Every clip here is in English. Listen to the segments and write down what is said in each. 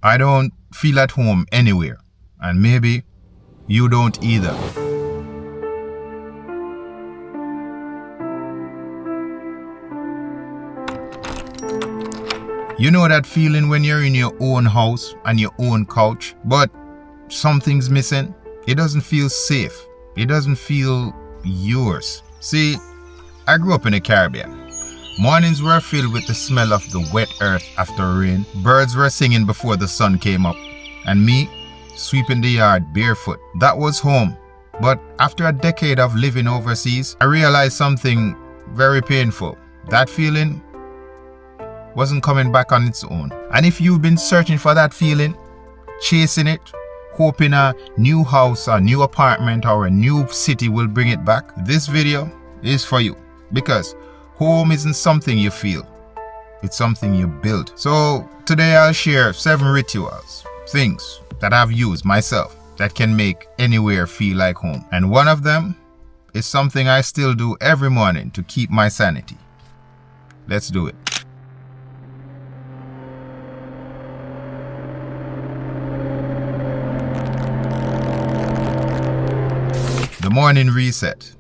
I don't feel at home anywhere, and maybe you don't either. You know that feeling when you're in your own house and your own couch, but something's missing? It doesn't feel safe. It doesn't feel yours. See, I grew up in the Caribbean. Mornings were filled with the smell of the wet earth after rain. Birds were singing before the sun came up. And me, sweeping the yard barefoot. That was home. But after a decade of living overseas, I realized something very painful. That feeling wasn't coming back on its own. And if you've been searching for that feeling, chasing it, hoping a new house, a new apartment, or a new city will bring it back, this video is for you. Because home isn't something you feel, it's something you build. So today I'll share 7 rituals, things that I've used myself that can make anywhere feel like home. And one of them is something I still do every morning to keep my sanity. Let's do it. The morning reset.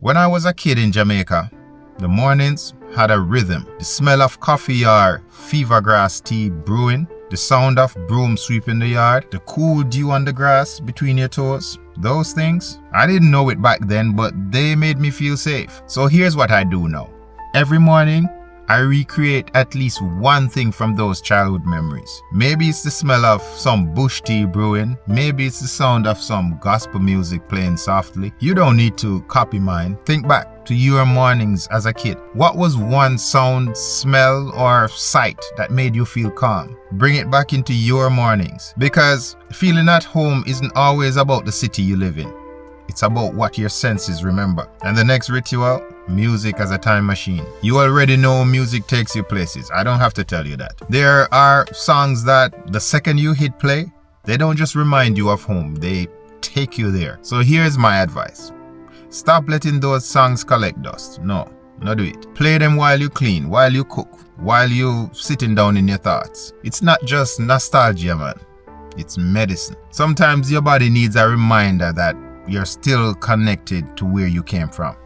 When I was a kid in Jamaica, the mornings had a rhythm. The smell of coffee or fever grass tea brewing, the sound of broom sweeping the yard, the cool dew on the grass between your toes. Those things, I didn't know it back then, but they made me feel safe. So here's what I do now. Every morning, I recreate at least one thing from those childhood memories. Maybe it's the smell of some bush tea brewing. Maybe it's the sound of some gospel music playing softly. You don't need to copy mine. Think back to your mornings as a kid. What was one sound, smell, or sight that made you feel calm? Bring it back into your mornings. Because feeling at home isn't always about the city you live in. It's about what your senses remember. And the next ritual, music as a time machine. You already know music takes you places. I don't have to tell you that. There are songs that the second you hit play, they don't just remind you of home, they take you there. So here's my advice. Stop letting those songs collect dust. No, not do it. Play them while you clean, while you cook, while you sitting down in your thoughts. It's not just nostalgia, man. It's medicine. Sometimes your body needs a reminder that you're still connected to where you came from.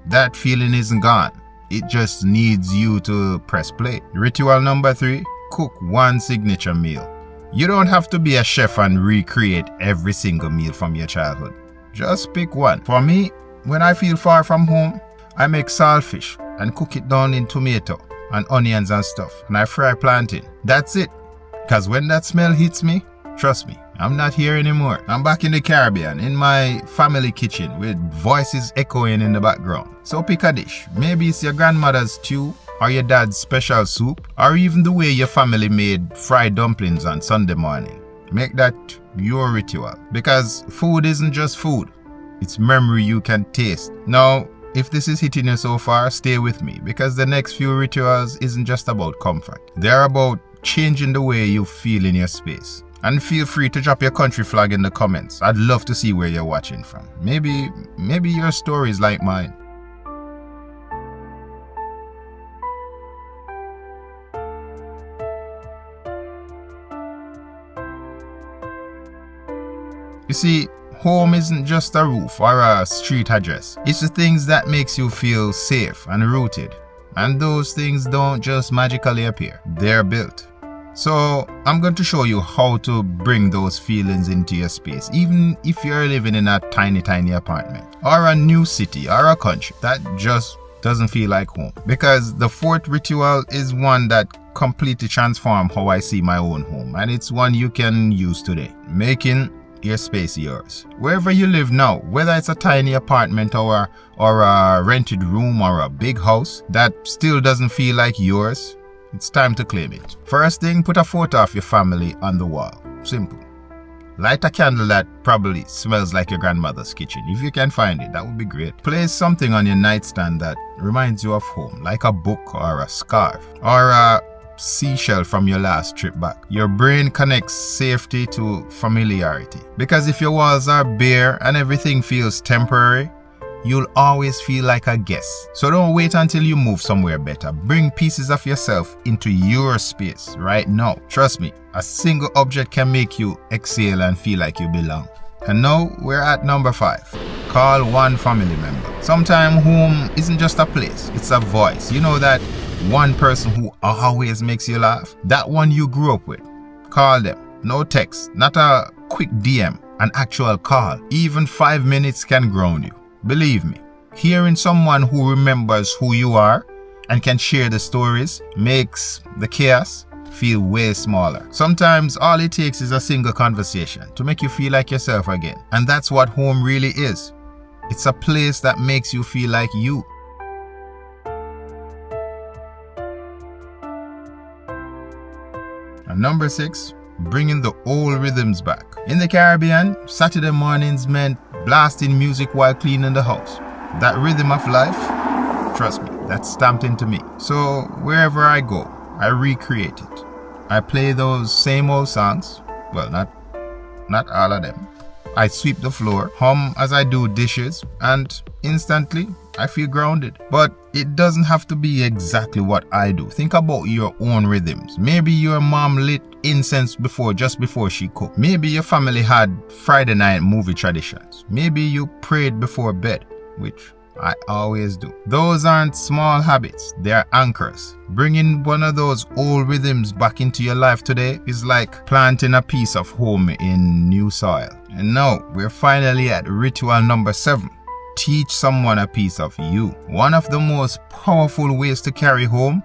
That feeling isn't gone. It just needs you to press play. Ritual number 3, cook one signature meal. You don't have to be a chef and recreate every single meal from your childhood. Just pick one. For me, when I feel far from home, I make saltfish and cook it down in tomato and onions and stuff. And I fry plantain. That's it. Because when that smell hits me, trust me, I'm not here anymore. I'm back in the Caribbean, in my family kitchen with voices echoing in the background. So pick a dish. Maybe it's your grandmother's stew, or your dad's special soup, or even the way your family made fried dumplings on Sunday morning. Make that your ritual. Because food isn't just food. It's memory you can taste. Now, if this is hitting you so far, stay with me. Because the next few rituals isn't just about comfort. They're about changing the way you feel in your space. And feel free to drop your country flag in the comments. I'd love to see where you're watching from. Maybe your story is like mine. You see, home isn't just a roof or a street address. It's the things that makes you feel safe and rooted. And those things don't just magically appear. They're built. So I'm going to show you how to bring those feelings into your space, even if you're living in a tiny apartment or a new city or a country that just doesn't feel like home. Because the 4th ritual is one that completely transforms how I see my own home, and it's one you can use today, making your space yours. Wherever you live now, whether it's a tiny apartment or a rented room or a big house that still doesn't feel like yours, it's time to claim it. First thing, put a photo of your family on the wall. Simple. Light a candle that probably smells like your grandmother's kitchen. If you can find it, that would be great. Place something on your nightstand that reminds you of home, like a book or a scarf or a seashell from your last trip back. Your brain connects safety to familiarity. Because if your walls are bare and everything feels temporary, you'll always feel like a guest. So don't wait until you move somewhere better. Bring pieces of yourself into your space right now. Trust me, a single object can make you exhale and feel like you belong. And now we're at number 5. Call one family member. Sometimes home isn't just a place, it's a voice. You know that one person who always makes you laugh? That one you grew up with. Call them. No text, not a quick DM, an actual call. Even 5 minutes can ground you. Believe me, hearing someone who remembers who you are and can share the stories makes the chaos feel way smaller. Sometimes all it takes is a single conversation to make you feel like yourself again. And that's what home really is. It's a place that makes you feel like you. And number 6, bringing the old rhythms back. In the Caribbean, Saturday mornings meant blasting music while cleaning the house. That rhythm of life, trust me, that's stamped into me. So wherever I go, I recreate it. I play those same old songs. Well, not all of them. I sweep the floor, hum as I do dishes, and instantly I feel grounded. But it doesn't have to be exactly what I do. Think about your own rhythms. Maybe your mom lit incense just before she cooked. Maybe your family had Friday night movie traditions. Maybe you prayed before bed, which I always do. Those aren't small habits, they're anchors. Bringing one of those old rhythms back into your life today is like planting a piece of home in new soil. And now we're finally at ritual number 7. Teach someone a piece of you. One of the most powerful ways to carry home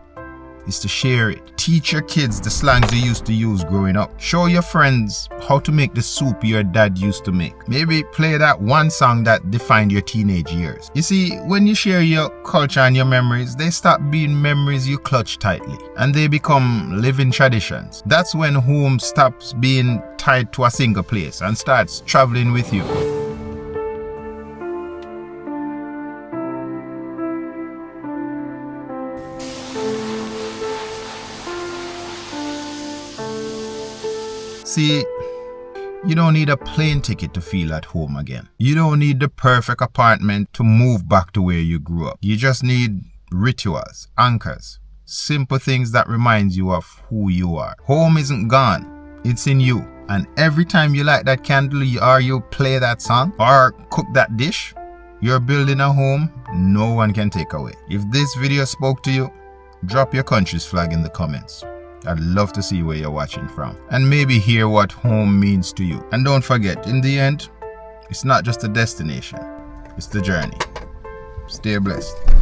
is to share it. Teach your kids the slangs you used to use growing up. Show your friends how to make the soup your dad used to make. Maybe play that one song that defined your teenage years. You see, when you share your culture and your memories, they stop being memories you clutch tightly and they become living traditions. That's when home stops being tied to a single place and starts traveling with you. See, you don't need a plane ticket to feel at home again. You don't need the perfect apartment to move back to where you grew up. You just need rituals, anchors, simple things that remind you of who you are. Home isn't gone, it's in you. And every time you light that candle or you play that song or cook that dish, you're building a home no one can take away. If this video spoke to you, drop your country's flag in the comments. I'd love to see where you're watching from and maybe hear what home means to you. And don't forget, in the end, it's not just a destination, it's the journey. Stay blessed.